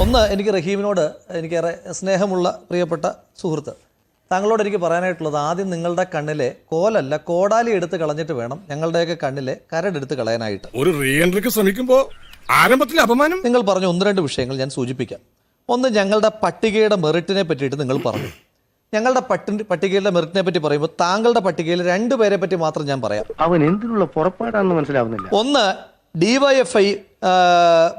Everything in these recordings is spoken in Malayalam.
ഒന്ന്, എനിക്ക് റഹീമിനോട് എനിക്കേറെ സ്നേഹമുള്ള പ്രിയപ്പെട്ട സുഹൃത്ത്, താങ്കളോട് എനിക്ക് പറയാനായിട്ടുള്ളത്, ആദ്യം നിങ്ങളുടെ കണ്ണിലെ കോലല്ല കോടാലി എടുത്ത് കളഞ്ഞിട്ട് വേണം ഞങ്ങളുടെയൊക്കെ കണ്ണിലെ കരടെടുത്ത് കളയാനായിട്ട്. ഒരു റീ എൻട്രിക്ക് ശ്രമിക്കുമ്പോ ആരംഭത്തിൽ അപമാനം. നിങ്ങൾ പറഞ്ഞ ഒന്ന് രണ്ട് വിഷയങ്ങൾ ഞാൻ സൂചിപ്പിക്കാം. ഒന്ന്, ഞങ്ങളുടെ പട്ടികയുടെ മെറിറ്റിനെ പറ്റിയിട്ട് നിങ്ങൾ പറഞ്ഞു. ഞങ്ങളുടെ പട്ടികയുടെ മെറിറ്റിനെ പറ്റി പറയുമ്പോൾ താങ്കളുടെ പട്ടികയിൽ രണ്ടുപേരെ പറ്റി മാത്രം ഞാൻ പറയാം. അവൻ എന്തിനുള്ള പുറപ്പാടാണെന്ന് മനസ്സിലാവുന്നില്ല. ഒന്ന്, DYFI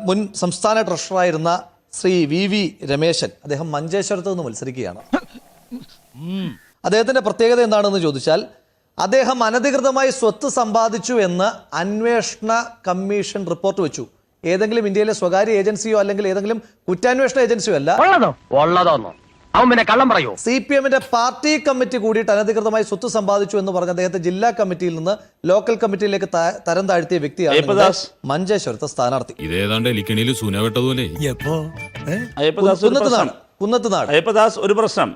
മുൻ സംസ്ഥാന ട്രഷററായിരുന്ന ശ്രീ VV രമേശൻ. അദ്ദേഹം മഞ്ചേശ്വരത്ത് നിന്ന് മത്സരിക്കുകയാണ്. അദ്ദേഹത്തിന്റെ പ്രത്യേകത എന്താണെന്ന് ചോദിച്ചാൽ, അദ്ദേഹം അനധികൃതമായി സ്വത്ത് സമ്പാദിച്ചു എന്ന് അന്വേഷണ കമ്മീഷൻ റിപ്പോർട്ട് വെച്ചു. ഏതെങ്കിലും ഇന്ത്യയിലെ സ്വകാര്യ ഏജൻസിയോ അല്ലെങ്കിൽ ഏതെങ്കിലും കുറ്റാന്വേഷണ ഏജൻസിയോ അല്ല. അവൻ പിന്നെ കള്ളം പറയൂ. CPM-ന്റെ പാർട്ടി കമ്മിറ്റി കൂടിയിട്ട് അനധികൃതമായി സ്വത്ത് സമ്പാദിച്ചു എന്ന് പറഞ്ഞ അദ്ദേഹത്തെ ജില്ലാ കമ്മിറ്റിയിൽ നിന്ന് ലോക്കൽ കമ്മിറ്റിയിലേക്ക് തരം താഴ്ത്തിയ വ്യക്തിയാണ് മഞ്ചേശ്വരത്തെ സ്ഥാനാർത്ഥി. കുന്നത്തുനാട് ഒരു പ്രശ്നം.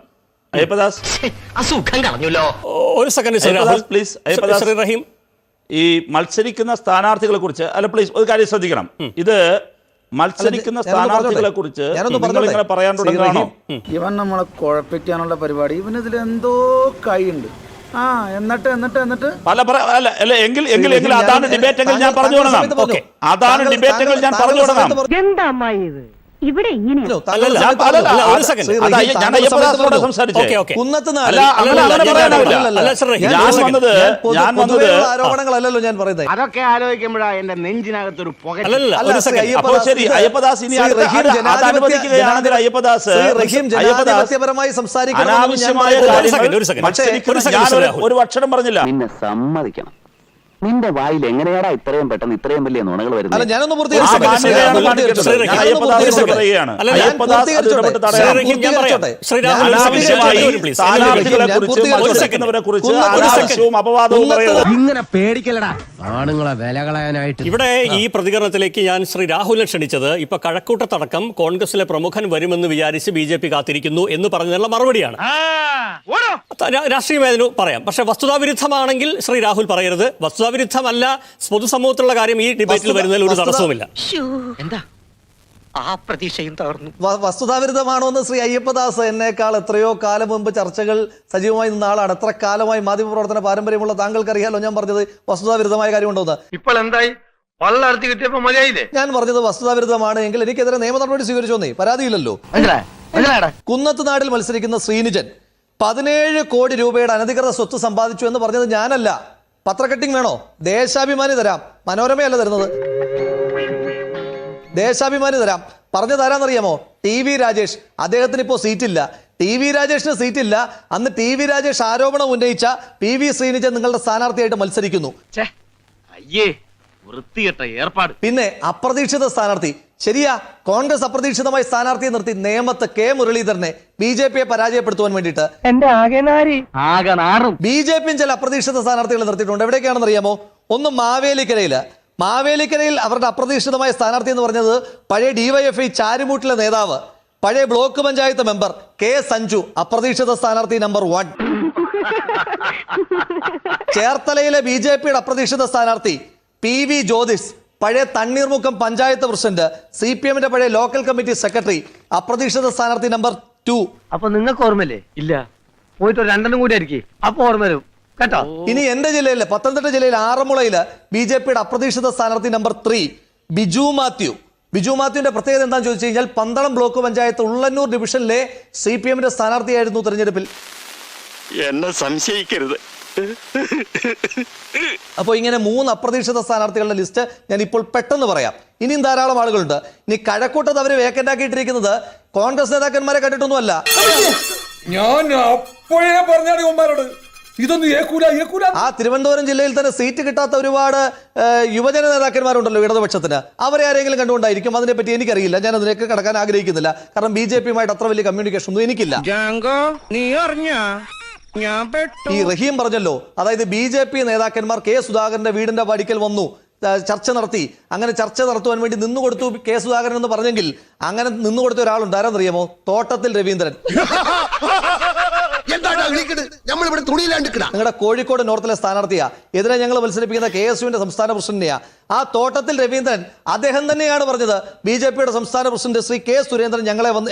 ഒരു സെക്കൻഡ് പ്ലീസ്. റഹീം, ഈ മത്സരിക്കുന്ന സ്ഥാനാർത്ഥികളെ കുറിച്ച് പ്ലീസ് ഒരു കാര്യം ശ്രദ്ധിക്കണം. ഇത് മത്സരിക്കുന്ന സ്ഥാനാർത്ഥികളെ കുറിച്ച് ഇങ്ങനെ പറയാൻ തുടങ്ങുകയാണോ? ഇവൻ നമ്മളെ കുഴപ്പിക്കാനുള്ള പരിപാടി, ഇവനിതിൽ എന്തോ കൈയുണ്ട്. എന്നിട്ട് എങ്കിൽ അതാണ് ഡിബേറ്റ് എങ്കിൽ ഞാൻ പറഞ്ഞു തുടങ്ങാം. അതാണ് ഡിബേറ്റ് എങ്കിൽ ഞാൻ പറഞ്ഞു തുടങ്ങാം. എന്താ ഇത് ഇവിടെ ഇങ്ങനെ ഞാൻ വന്നത് ആരോപണങ്ങളല്ലല്ലോ ഞാൻ പറയുന്നത്. അതൊക്കെ ആലോചിക്കുമ്പോഴാ എന്റെ നെഞ്ചിനകത്തൊരു പുക. ശരി, അയ്യപ്പദാസ് ഇനി അനുവദിക്കുകയാണെങ്കിൽ അയ്യപ്പദാസ് അനാവശ്യമായ ഒരു അക്ഷരം പറഞ്ഞില്ല. നിന്നെ സമ്മതിക്കണം, നിന്റെ വായിൽ എങ്ങനെയാടാ ഇത്രയും പെട്ടെന്ന് ഇത്രയും വലിയ നുണകൾ വരുന്നത്? ഇങ്ങനെ പേടിക്കലടാ ആണുങ്ങളെ വില കളയാനായിട്ട്. ഇവിടെ ഈ പ്രതികരണത്തിലേക്ക് ഞാൻ ശ്രീ രാഹുലിനെ ക്ഷണിച്ചത്, ഇപ്പൊ കഴക്കൂട്ടത്തടക്കം കോൺഗ്രസിലെ പ്രമുഖൻ വരുമെന്ന് വിചാരിച്ച് BJP കാത്തിരിക്കുന്നു എന്ന് പറഞ്ഞതിനുള്ള മറുപടിയാണ്. രാഷ്ട്രീയമായതിനു പറയാം, പക്ഷെ വസ്തുതാവിരുദ്ധമാണെങ്കിൽ ശ്രീ രാഹുൽ പറയരുത്. വസ്തുതാവിരുദ്ധമല്ല, പൊതുസമൂഹത്തിലുള്ള കാര്യം ഈ ഡിബേറ്റിൽ വരുന്നതിൽ ഒരു തടസ്സവുമില്ല. എന്താ ആ പ്രതീക്ഷയും തകർന്നു. വസ്തുതാവിരുദ്ധമാണോ എന്ന് ശ്രീ അയ്യപ്പദാസ് എന്നേക്കാൾ എത്രയോ കാലം മുമ്പ് ചർച്ചകൾ സജീവമായി നിന്ന ആളാണ്. എത്ര കാലമായി മാധ്യമപ്രവർത്തന പാരമ്പര്യമുള്ള താങ്കൾക്കറിയാലോ ഞാൻ പറഞ്ഞത് വസ്തുതാവിരുദ്ധമായ കാര്യമുണ്ടോന്ന്. ഇപ്പോൾ എന്തായി? വള്ളർത്തി കിട്ടിയപ്പോ മതിയായില്ലേ? ഞാൻ പറഞ്ഞത് വസ്തുതാവിരുദ്ധമാണ് എങ്കിൽ എനിക്കെതിരെ നിയമ നടപടി സ്വീകരിച്ചോന്നേ, പരാതിയില്ലല്ലോ. കുന്നത്തുനാടിൽ മത്സരിക്കുന്ന ശ്രീനിജൻ 17 കോടി രൂപയുടെ അനധികൃത സ്വത്ത് സമ്പാദിച്ചു എന്ന് പറഞ്ഞത് ഞാനല്ല. പത്രക്കട്ടിങ് വേണോ? ദേശാഭിമാനി തരാം. മനോരമയല്ല തരുന്നത്, ദേശാഭിമാനി തരാം. പറഞ്ഞത് ആരാന്നറിയാമോ? TV രാജേഷ്. അദ്ദേഹത്തിന് ഇപ്പോൾ സീറ്റില്ല. TV രാജേഷിന് സീറ്റില്ല. അന്ന് TV രാജേഷ് ആരോപണം ഉന്നയിച്ച PV ശ്രീനിജൻ നിങ്ങളുടെ സ്ഥാനാർത്ഥിയായിട്ട് മത്സരിക്കുന്നു. ഏർപ്പാട്. പിന്നെ അപ്രതീക്ഷിത സ്ഥാനാർത്ഥി. ശരിയാ, കോൺഗ്രസ് അപ്രതീക്ഷിതമായി സ്ഥാനാർത്ഥിയെ നിർത്തി നേമത്ത് K മുരളീധരനെ BJP-യെ പരാജയപ്പെടുത്തുവാൻ വേണ്ടിയിട്ട്. BJP-യും ചില അപ്രതീക്ഷിത സ്ഥാനാർത്ഥികളെ നിർത്തിയിട്ടുണ്ട്. എവിടേക്കാണെന്ന് അറിയാമോ? ഒന്ന് മാവേലിക്കരയിൽ അവരുടെ അപ്രതീക്ഷിതമായ സ്ഥാനാർത്ഥി എന്ന് പറഞ്ഞത് പഴയ DYFI ചാരുമൂട്ടിലെ നേതാവ്, പഴയ block panchayat member K Sanju, അപ്രതീക്ഷിത സ്ഥാനാർത്ഥി നമ്പർ 1. ചേർത്തലയിലെ BJP-യുടെ അപ്രതീക്ഷിത സ്ഥാനാർത്ഥി PV ജ്യോതിസ്, പഴയ തണ്ണീർമുക്കം പഞ്ചായത്ത് പ്രസിഡന്റ്, CPM-ന്റെ പഴയ ലോക്കൽ കമ്മിറ്റി സെക്രട്ടറി, അപ്രതീക്ഷിത സ്ഥാനാർത്ഥി നമ്പർ 2. അപ്പൊ നിങ്ങൾക്ക് ഓർമ്മയില്ലേ? ഇല്ല, പോയിട്ട് 2 കൂടി ആയിരിക്കും, അപ്പൊ ഓർമ്മ വരും കേട്ടോ. ഇനി എന്റെ ജില്ലയിലെ പത്തനംതിട്ട ജില്ലയിലെ ആറന്മുളയില് BJP-യുടെ അപ്രതീക്ഷിത സ്ഥാനാർത്ഥി നമ്പർ 3 ബിജു മാത്യു. ബിജു മാത്യുവിന്റെ പ്രത്യേകത എന്താണെന്ന് ചോദിച്ചു കഴിഞ്ഞാൽ, പന്തളം ബ്ലോക്ക് പഞ്ചായത്ത് ഉള്ളന്നൂർ ഡിവിഷനിലെ CPM-ന്റെ സ്ഥാനാർത്ഥിയായിരുന്നു തെരഞ്ഞെടുപ്പിൽ. എന്നെ സംശയിക്കരുത്. അപ്പോൾ ഇങ്ങനെ 3 അപ്രതീക്ഷിത സ്ഥാനാർത്ഥികളുടെ ലിസ്റ്റ് ഞാൻ ഇപ്പോൾ പെട്ടെന്ന് പറയാം. ഇനിയും ധാരാളം ആളുകളുണ്ട്. ഇനി കഴക്കൂട്ടത്ത് അവര് വേക്കന്റ് ആക്കിയിട്ടിരിക്കുന്നത് കോൺഗ്രസ് നേതാക്കന്മാരെ കണ്ടിട്ടൊന്നുമല്ല. ഞാൻ അപ്പോഴേ പറഞ്ഞാണ് ഉമ്മാരോട് ഇതൊന്നും ഏക്കൂല. ആ തിരുവനന്തപുരം ജില്ലയിൽ തന്നെ സീറ്റ് കിട്ടാത്ത ഒരുപാട് യുവജന നേതാക്കന്മാരുണ്ടല്ലോ ഇടതുപക്ഷത്തിന്. അവരെ ആരെങ്കിലും കണ്ടുകൊണ്ടായിരിക്കും. അതിനെപ്പറ്റി എനിക്കറിയില്ല, ഞാൻ അതിലേക്ക് കടക്കാൻ ആഗ്രഹിക്കുന്നില്ല. കാരണം BJP-യുമായിട്ട് അത്ര വലിയ കമ്മ്യൂണിക്കേഷൻ ഒന്നും എനിക്കില്ല. ഈ റഹീം പറഞ്ഞല്ലോ, അതായത് BJP നേതാക്കന്മാർ K സുധാകരന്റെ വീടിന്റെ പടിക്കൽ വന്നു, ചർച്ച നടത്തി. അങ്ങനെ ചർച്ച നടത്തുവാൻ വേണ്ടി നിന്നുകൊടുത്തു K സുധാകരൻ എന്ന് പറഞ്ഞെങ്കിൽ, അങ്ങനെ നിന്നുകൊടുത്ത ഒരാളുണ്ട്. ആരാന്നറിയാമോ? തോട്ടത്തിൽ രവീന്ദ്രൻ. നമ്മളിവിടെ തുണിയിലാണ്ട് നിങ്ങളുടെ കോഴിക്കോട് നോർത്തിലെ സ്ഥാനാർത്ഥിയാ എതിരെ ഞങ്ങൾ മത്സരിപ്പിക്കുന്ന KSUവിന്റെ സംസ്ഥാന പ്രസിഡന്റിനെയാ. ആ തോട്ടത്തിൽ രവീന്ദ്രൻ അദ്ദേഹം തന്നെയാണ് പറഞ്ഞത് BJPയുടെ സംസ്ഥാന പ്രസിഡന്റ് ശ്രീ K സുരേന്ദ്രൻ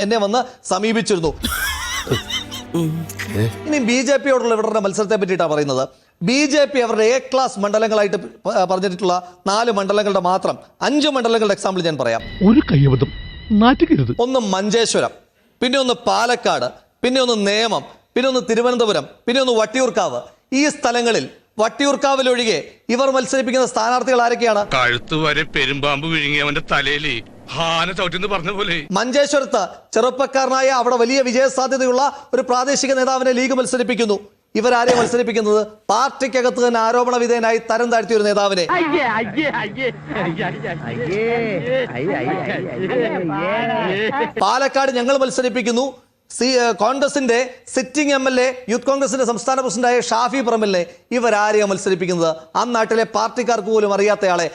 എന്നെ വന്ന് സമീപിച്ചിരുന്നു. ഇനി BJPയോടുള്ള ഇവരുടെ മത്സരത്തെ പറ്റിയിട്ടാണ് പറയുന്നത്. BJP അവരുടെ A ക്ലാസ് മണ്ഡലങ്ങളായിട്ട് പറഞ്ഞിട്ടുള്ള 4 മണ്ഡലങ്ങളുടെ മാത്രം 5 മണ്ഡലങ്ങളുടെ എക്സാമ്പിൾ ഞാൻ പറയാം. ഒരു കയ്യബദ്ധം നാറ്റുകരുത്. ഒന്ന് മഞ്ചേശ്വരം, പിന്നെ ഒന്ന് പാലക്കാട്, പിന്നെ ഒന്ന് നേമം, പിന്നെ ഒന്ന് തിരുവനന്തപുരം, പിന്നെ ഒന്ന് വട്ടിയൂർക്കാവ്. ഈ സ്ഥലങ്ങളിൽ വട്ടിയൂർക്കാവിലൊഴികെ ഇവർ മത്സരിപ്പിക്കുന്ന സ്ഥാനാർത്ഥികൾ ആരൊക്കെയാണ്? കഴുത്ത് വരെ പെരുമ്പാമ്പ് വിഴുങ്ങിയവന്റെ തലയിൽ ഹാന ചവിട്ടിന്ന് പറഞ്ഞ പോലെ. മഞ്ചേശ്വരത്ത് ചെറുപ്പക്കാരനായ അവിടെ വലിയ വിജയസാധ്യതയുള്ള ഒരു പ്രാദേശിക നേതാവിനെ ലീഗ് മത്സരിപ്പിക്കുന്നു. ഇവരാരെ മത്സരിപ്പിക്കുന്നത്? പാർട്ടിക്കകത്ത് തന്നെ ആരോപണ വിധേയനായി തരം താഴ്ത്തിയ ഒരു നേതാവിനെ. പാലക്കാട് ഞങ്ങൾ മത്സരിപ്പിക്കുന്നു കോൺഗ്രസിന്റെ സിറ്റിംഗ് MLA, യൂത്ത് കോൺഗ്രസിന്റെ സംസ്ഥാന പ്രസിഡന്റായ ഷാഫി പറമ്പലിനെ. ഇവരാരെയാണ് മത്സരിപ്പിക്കുന്നത്? ആ നാട്ടിലെ പാർട്ടിക്കാർക്ക് പോലും അറിയാത്തയാളെ.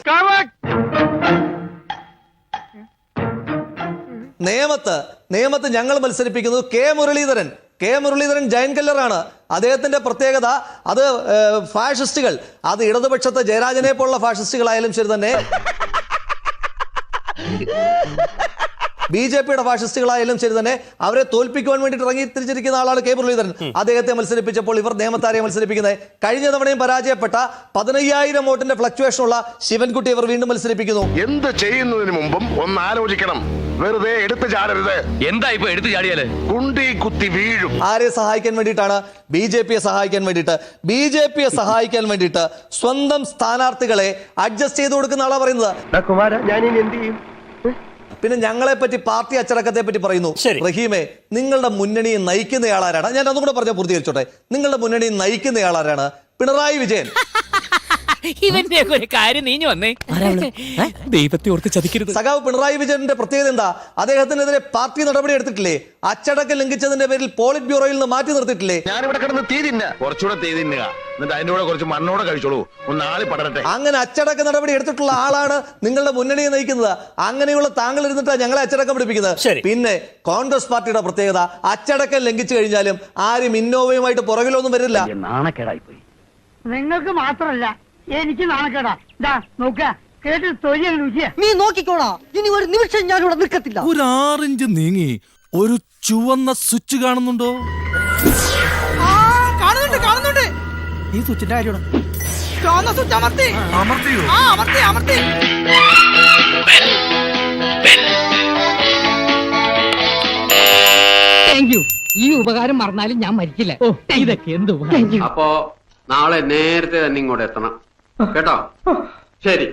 നേമത്ത് ഞങ്ങൾ മത്സരിപ്പിക്കുന്നത് കെ മുരളീധരൻ ജയൻ കല്ലറാണ്. അദ്ദേഹത്തിന്റെ പ്രത്യേകത അത് ഫാഷിസ്റ്റുകൾ, അത് ഇടതുപക്ഷത്തെ ജയരാജനെ പോലുള്ള ഫാഷിസ്റ്റുകളായാലും ശരി തന്നെ, BJPയുടെ ഫാഷിസ്റ്റുകളായാലും ശരി തന്നെ, അവരെ തോൽപ്പിക്കുവാൻ വേണ്ടിയിട്ട് ഇറങ്ങി തിരിച്ചിരിക്കുന്ന ആളാണ് കെ മുരളീധരൻ. അദ്ദേഹത്തെ മത്സരിപ്പിച്ചപ്പോൾ ഇവർ നേമത്താരെ മത്സരിപ്പിക്കുന്നത്? കഴിഞ്ഞ തവണയും പരാജയപ്പെട്ട 15,000 വോട്ടിന്റെ ഫ്ലക്ച്വേഷൻ ഉള്ള ശിവൻകുട്ടി ഇവർ വീണ്ടും മത്സരിപ്പിക്കുന്നു. എന്ത് ചെയ്യുന്നതിന് മുമ്പും ഒന്ന് ആലോചിക്കണം. വെറുതെ എടുത്തു ചാടരുത്. എന്താ ഇപ്പൊ എടുത്തു ചാടിയാല് കുണ്ടി കുത്തി വീഴും. ആരെ സഹായിക്കാൻ വേണ്ടിയിട്ടാണ്? BJPയെ സഹായിക്കാൻ വേണ്ടിയിട്ട്. BJPയെ സഹായിക്കാൻ വേണ്ടിയിട്ട് സ്വന്തം സ്ഥാനാർത്ഥികളെ അഡ്ജസ്റ്റ് ചെയ്ത് കൊടുക്കുന്ന ആളാ പറയുന്നത്. കുമാര ഞാൻ ഇനി എന്ത് ചെയ്യും? പിന്നെ ഞങ്ങളെ പറ്റി, പാർട്ടി അച്ചടക്കത്തെ പറ്റി പറയുന്നു. റഹീമെ, നിങ്ങളുടെ മുന്നണിയെ നയിക്കുന്നയാളാരാണ്? ഞാൻ അതും കൂടെ പറഞ്ഞ പൂർത്തീകരിച്ചോട്ടെ. നിങ്ങളുടെ മുന്നണിയെ നയിക്കുന്നയാളാരാണ്? പിണറായി വിജയൻ. ഇവന്റെ ഒരു കാര്യം നീഞ്ഞു വന്നേ, ദൈവത്തെ ഓർത്ത് ചതിക്കരുത്. സഖാവ് പിണറായി വിജയന്റെ പ്രത്യേകത എന്താ? അദ്ദേഹത്തിനെതിരെ പാർട്ടി നടപടി എടുത്തിട്ടില്ലേ? അച്ചടക്കം ലംഘിച്ചതിന്റെ പേരിൽ പോളിറ്റ് ബ്യൂറോയിൽ നിന്ന് മാറ്റി നിർത്തിയിട്ടില്ലേ? ഞാനിവിടെ കിടന്ന് തീ തിന്ന, കുറച്ചുകൂടെ തീ തിന്നുക, എന്നിട്ട് അതിന്റെ കൂടെ കുറച്ച് മണ്ണോടെ കഴിച്ചോളൂ, ഒന്ന് ആളി പടരട്ടെ. അങ്ങനെ അച്ചടക്ക നടപടി എടുത്തിട്ടുള്ള ആളാണ് നിങ്ങളുടെ മുന്നണിയെ നയിക്കുന്നത്. അങ്ങനെയുള്ള താങ്കൾ ഇരുന്നിട്ടാണ് ഞങ്ങളെ അച്ചടക്കം പഠിപ്പിക്കുന്നത്. പിന്നെ കോൺഗ്രസ് പാർട്ടിയുടെ പ്രത്യേകത, അച്ചടക്കം ലംഘിച്ചു കഴിഞ്ഞാലും ആരും ഇന്നോവയുമായിട്ട് പുറകിലൊന്നും വരില്ല. നാണക്കേടായി പോയി. നിങ്ങൾക്ക് മാത്രല്ല എനിക്ക് നാണക്കേടാ. നോക്ക കേട്ട് തൊഴിൽ രുചിയ. നീ നോക്കിക്കോളാ, ഇനി ഒരു നിമിഷം ഞാൻ ഇവിടെ നിൽക്കത്തില്ല. ഒരു 6 ഇഞ്ച് നീങ്ങി ഒരു ചുവന്ന സ്വിച്ച് കാണുന്നുണ്ടോ? കാണുന്നുണ്ട്. ഈ സ്വിച്ചിന്റെ കാര്യമാണ്. ചുവന്ന സ്വിച്ച് അമർത്തി. അമർത്തിയോ? അമർത്തി. Thank you. ഈ ഉപകാരം മറന്നാലും ഞാൻ മരിക്കില്ല. ഇതൊക്കെ എന്ത് ഉപകാരം. അപ്പോ നാളെ നേരത്തെ തന്നെ ഇങ്ങോട്ട് എത്തണം കേട്ടോ. ശരി.